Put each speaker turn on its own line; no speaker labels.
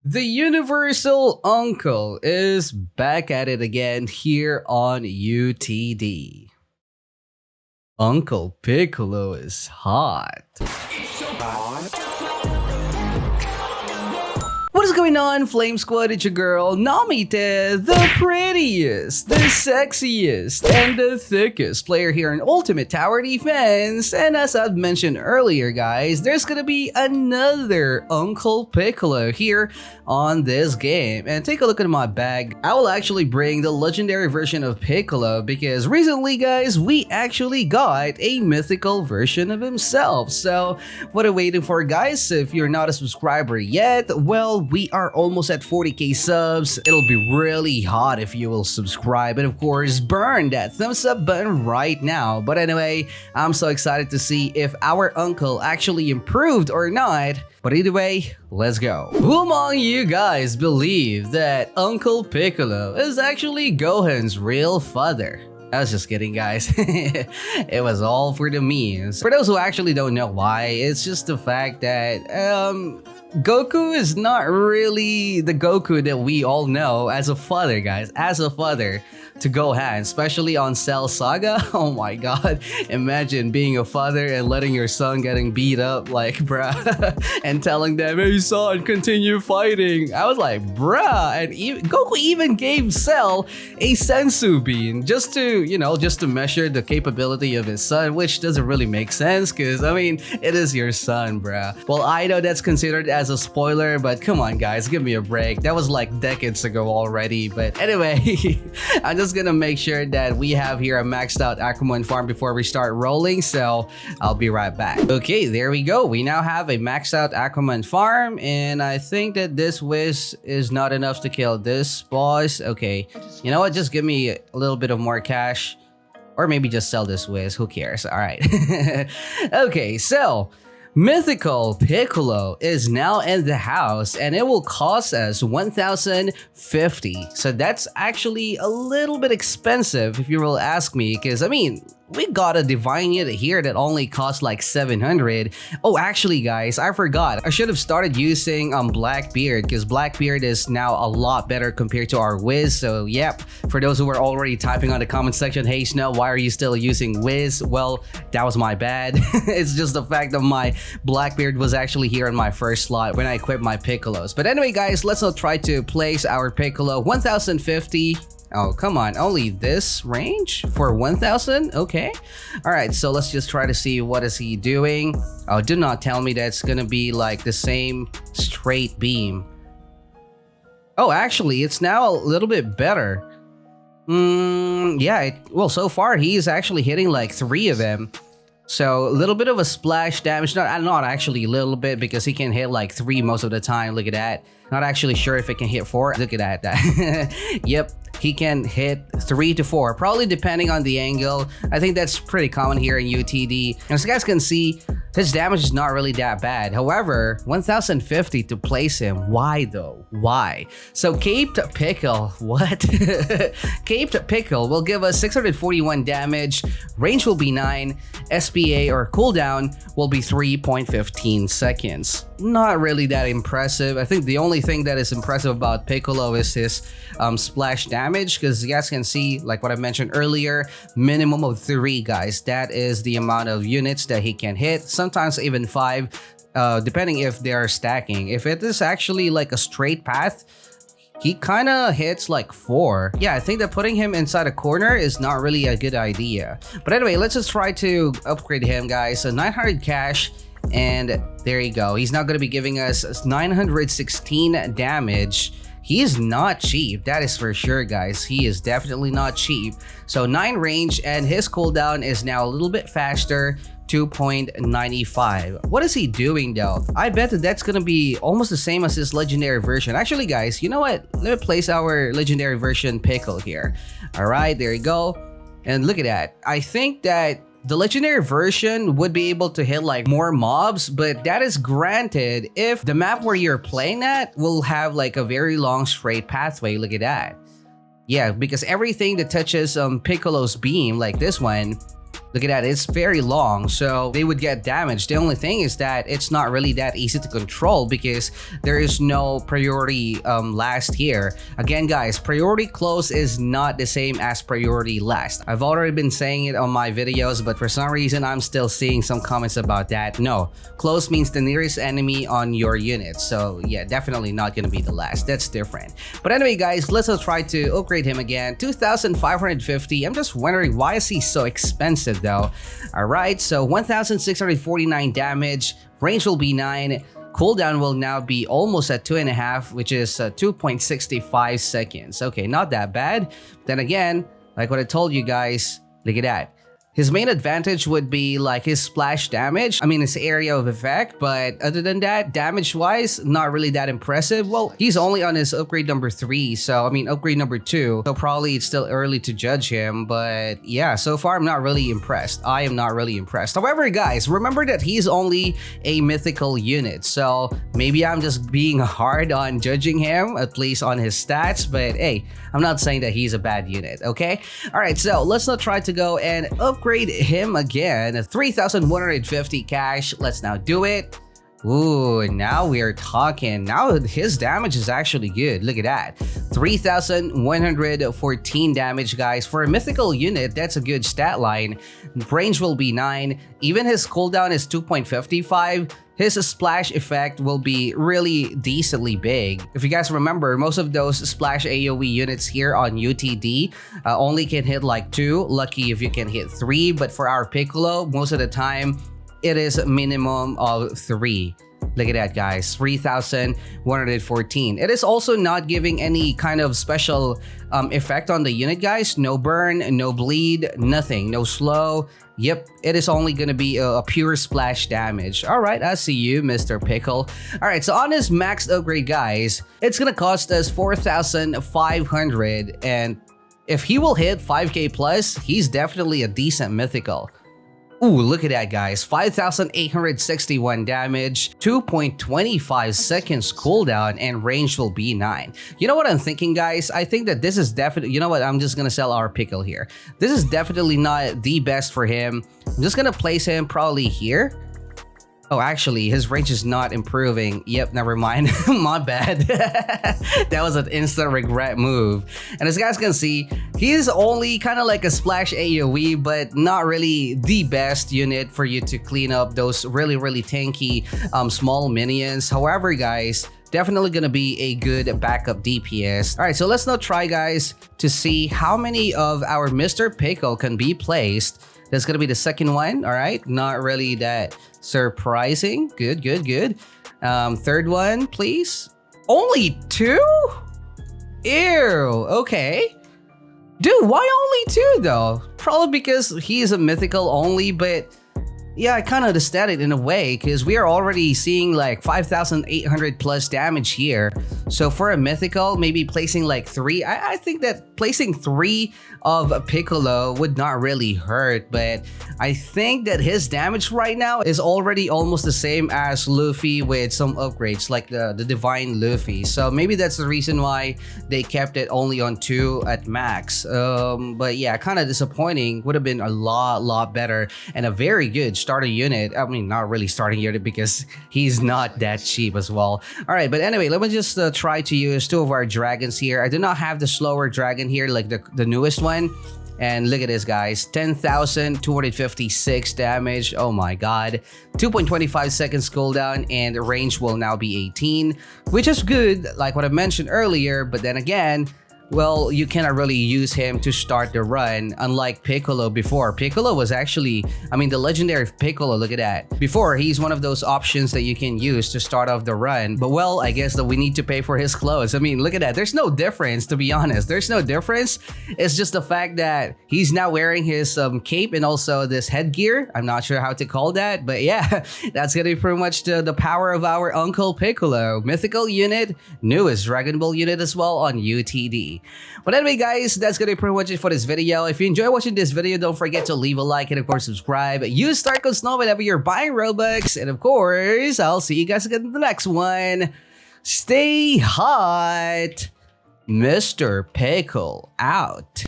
The Universal Uncle is back at it again here on UTD. Uncle Piccolo is hot. What is going on, Flame Squad? It's your girl, Namite, the prettiest, the sexiest, and the thickest player here in Ultimate Tower Defense. And as I've mentioned earlier, guys, there's gonna be another Uncle Piccolo here on this game. And take a look at my bag. I will actually bring the legendary version of Piccolo because recently, guys, we actually got a mythical version of himself. So what are you waiting for, guys? If you're not a subscriber yet, well, we are almost at 40k subs. It'll be really hot if you will subscribe and of course burn that thumbs up button right now. But anyway, I'm so excited to see if our uncle actually improved or not. But either way, let's go. Who among you guys believe that Uncle Piccolo is actually Gohan's real father? I was just kidding, guys. It was all for the memes. For those who actually don't know why, it's just the fact that Goku is not really the Goku that we all know as a father, guys. As a father to Gohan, especially on Cell Saga. Oh my god. Imagine being a father and letting your son getting beat up, like, bruh, and telling them, hey son, continue fighting. I was like, bruh. And Goku even gave Cell a sensu bean just to, you know, just to measure the capability of his son, which doesn't really make sense because, I mean, it is your son, bruh. Well, I know that's considered as a spoiler, but come on, guys, give me a break. That was like decades ago already. But anyway, I'm just gonna make sure that we have here a maxed out Aquaman farm before we start rolling, so I'll be right back. Okay, there we go. We now have a maxed out Aquaman farm, and I think that this whiz is not enough to kill this boss. Okay, you know what? Just give me a little bit of more cash, or maybe just sell this whiz. Who cares? All right. Okay, so Mythical Piccolo is now in the house and it will cost us 1,050. So that's actually a little bit expensive if you will ask me, because I mean, we got a divine unit here that only costs like 700. Oh, actually, guys, I forgot. I should have started using Blackbeard because Blackbeard is now a lot better compared to our Wiz. So, yep, for those who are already typing on the comment section, hey, Snow, why are you still using Wiz? Well, that was my bad. It's just the fact that my Blackbeard was actually here in my first slot when I equipped my Piccolos. But anyway, guys, let's not try to place our Piccolo. 1,050. Oh, come on. Only this range for 1,000? Okay. All right, so let's just try to see what is he doing. Oh, do not tell me that's gonna be like the same straight beam. Oh, actually, it's now a little bit better. Yeah, well, so far he's actually hitting like 3 of them. So a little bit of a splash damage, not actually a little bit because he can hit like 3 most of the time. Look at that. Not actually sure if it can hit 4. Look at that. Yep, he can hit 3 to 4, probably depending on the angle. I think that's pretty common here in UTD. And as you guys can see, his damage is not really that bad. However, 1,050 to place him. Why though? Why? So Caped Pickle, what? Caped Pickle will give us 641 damage. Range will be 9. SPA or cooldown will be 3.15 seconds. Not really that impressive. I think the only thing that is impressive about Piccolo is his splash damage, because you guys can see, like what I mentioned earlier, minimum of 3, guys. That is the amount of units that he can hit, sometimes even 5, depending if they are stacking. If it is actually like a straight path, he kind of hits like 4. Yeah, I think that putting him inside a corner is not really a good idea. But anyway, let's just try to upgrade him, guys. So 900 cash. And there you go. He's now going to be giving us 916 damage. He is not cheap. That is for sure, guys. He is definitely not cheap. So 9 range, and his cooldown is now a little bit faster. 2.95. What is he doing though? I bet that that's gonna be almost the same as his legendary version. Actually, guys, you know what? Let me place our legendary version Pickle here. All right, there you go. And look at that. I think that the legendary version would be able to hit like more mobs, but that is granted if the map where you're playing at will have like a very long straight pathway. Look at that. Yeah, because everything that touches Piccolo's beam, like this one, Look at that, it's very long, so they would get damaged. The only thing is that it's not really that easy to control because there is no priority last here. Again guys, priority close is not the same as priority last. I've already been saying it on my videos, but for some reason I'm still seeing some comments about that. No, close means the nearest enemy on your unit. So yeah, definitely not gonna be the last. That's different. But anyway guys, let's try to upgrade him again. 2,550. I'm just wondering, why is he so expensive though? Alright, so 1,649 damage, range will be 9, cooldown will now be almost at 2.5, which is 2.65 seconds. Okay, not that bad. Then again, like what I told you guys, look at that. His main advantage would be like his splash damage, I mean his area of effect, but other than that, damage wise, not really that impressive. Well, he's only on his upgrade number 3, so I mean upgrade number 2, so probably it's still early to judge him, but yeah, so far I'm not really impressed. I am not really impressed. However guys, remember that he's only a mythical unit, so maybe I'm just being hard on judging him, at least on his stats, but hey, I'm not saying that he's a bad unit, okay? Alright, so let's not try to go and upgrade him again. 3,150 cash. Let's now do it. Ooh, now we're talking. Now his damage is actually good. Look at that. 3,114 damage, guys. For a mythical unit, that's a good stat line. Range will be 9. Even his cooldown is 2.55. His splash effect will be really decently big. If you guys remember, most of those splash AoE units here on UTD only can hit like 2. Lucky if you can hit 3, but for our Piccolo, most of the time, it is a minimum of 3. Look at that guys, 3,114. It is also not giving any kind of special effect on the unit guys. No burn, no bleed, nothing, no slow. Yep, it is only gonna be a pure splash damage. Alright, I see you, Mr. Pickle. Alright, so on his max upgrade guys, it's gonna cost us 4,500, and if he will hit 5k plus, he's definitely a decent mythical. Ooh, look at that guys, 5,861 damage, 2.25 seconds cooldown, and range will be 9. You know what I'm thinking guys? I think that this is definitely, you know what, I'm just gonna sell our Pickle here. This is definitely not the best for him. I'm just gonna place him probably here. Oh, actually, his range is not improving. Yep, never mind. My bad. That was an instant regret move. And as you guys can see, he's only kind of like a splash AoE, but not really the best unit for you to clean up those really tanky small minions. However, guys, definitely gonna be a good backup DPS. All right, so let's now try, guys, to see how many of our Mr. Pickle can be placed. That's gonna be the second one. All right, not really that surprising. Good. Third one, please. Only 2? Ew. Okay. Dude, why only 2 though? Probably because he's a mythical only, but yeah, I kind of understand it in a way because we are already seeing like 5,800 plus damage here. So for a mythical, maybe placing like 3. I think that placing 3 of Piccolo would not really hurt, but I think that his damage right now is already almost the same as Luffy with some upgrades like the Divine Luffy. So maybe that's the reason why they kept it only on 2 at max. But yeah, kind of disappointing. Would have been a lot better and a very good starter unit. I mean, not really starting unit because he's not that cheap as well. All right, but anyway, let me just try to use 2 of our dragons here. I do not have the slower dragon here, like the newest one. And look at this, guys, 10,256 damage. Oh my god. 2.25 seconds cooldown, and range will now be 18, which is good, like what I mentioned earlier. But then again, well, you cannot really use him to start the run, unlike Piccolo before. Piccolo was actually, I mean, the legendary Piccolo, look at that. Before, he's one of those options that you can use to start off the run. But well, I guess that we need to pay for his clothes. I mean, look at that. There's no difference, to be honest. There's no difference. It's just the fact that he's now wearing his cape and also this headgear. I'm not sure how to call that, but yeah, that's gonna be pretty much the power of our Uncle Piccolo. Mythical unit, newest Dragon Ball unit as well on UTD. But anyway guys, that's gonna be pretty much it for this video. If you enjoy watching this video, don't forget to leave a like and of course subscribe. Use star code SNOW whenever you're buying Robux, and of course, I'll see you guys again in the next one. Stay hot, Mr. Pickle out.